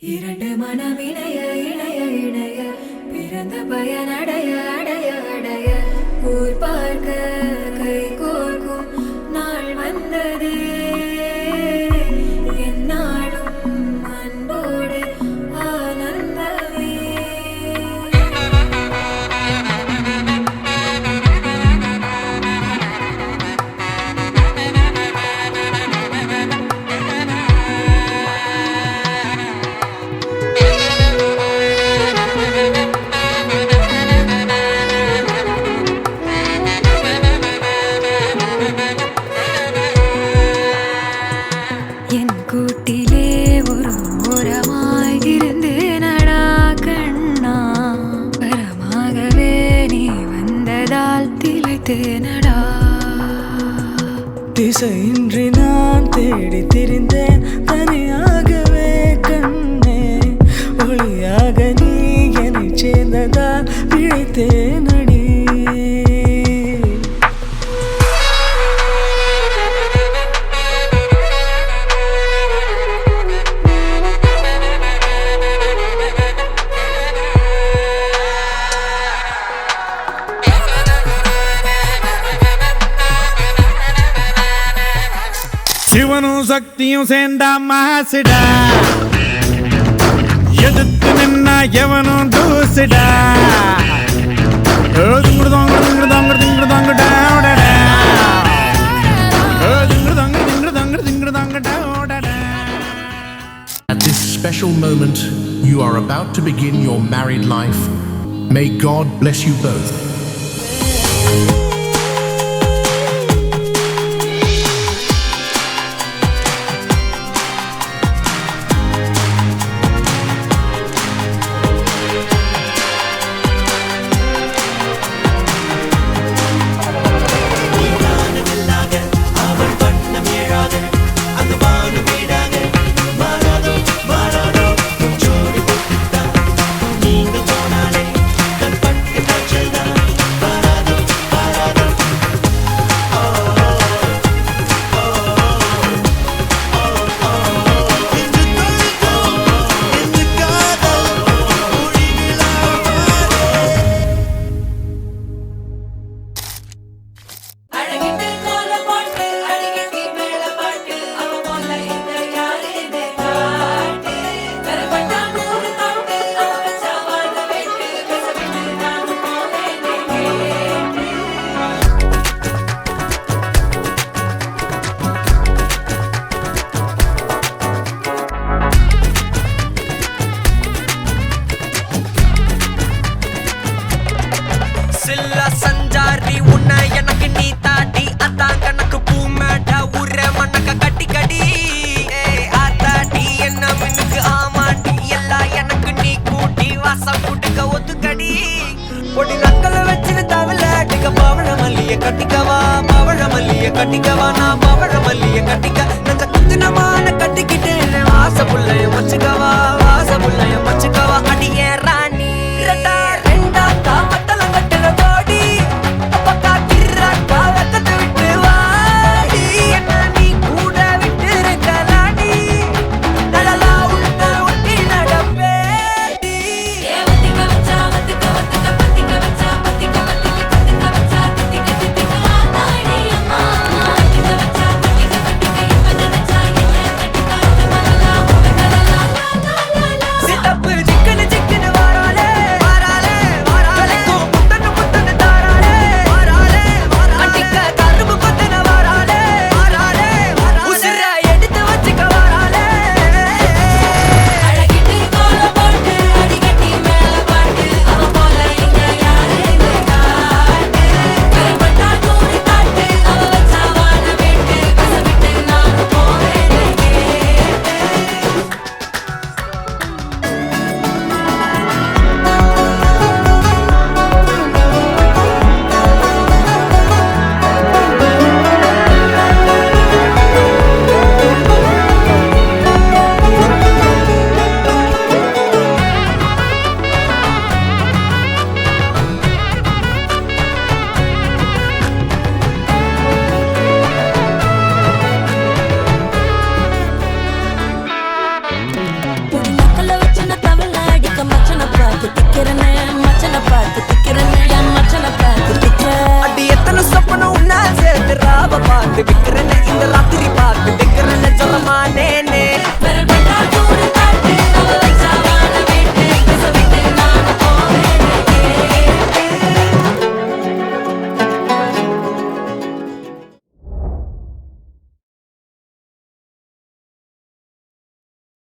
இரண்டு மனம் இணைய இணைய இணைய பிறந்த பயன் அடைய அடைய அடைய ஊர் பார்க்க கை கோர்க்கும் நாள் வந்ததே என்னாலும் அன்போடு ஆனந்தமே. என் கூட்டிலே ஒரு ஓரமாய் இருந்தேனடா கண்ணா, வரமாகவே நீ வந்ததால் திளைத்தேனடா. திசையின்றி நான் தேடி திரிந்தேன் தனியாகவே கண்ணே, ஒளியாக நீ என்னை சேர்ந்ததால் பிழைத்தேனடி. சிவனும் சக்தியும் சேர்ந்தா மாசுடா, எதிர்த்து நின்னா எவனும் தூசுடா. At this special moment, you are about to begin your married life. May God bless you both. சஞ்சாரி உன்னை எனக்கு நீ தாட்டி அதான் கணக்கு பூ மேட்ட உர மண்ணக்க கட்டி கடி ஆத்தாட்டி என்ன மின்னுக்கு ஆமாட்டி எல்லாம் எனக்கு நீ கூட்டி வாசம் கூட்டுக்க ஒத்துக்கடி பொடி நக்கலை வச்சுன்னு தவில அடிக்க பவழ மல்லிய கட்டிக்கவா பவழ மல்லிய கட்டிக்கவா நான் பவழ மல்லிய கட்டிக்க நஞ்ச குத்தினமான கட்டிக்கிட்டு ஆசை புள்ளைய வச்சுக்கவா.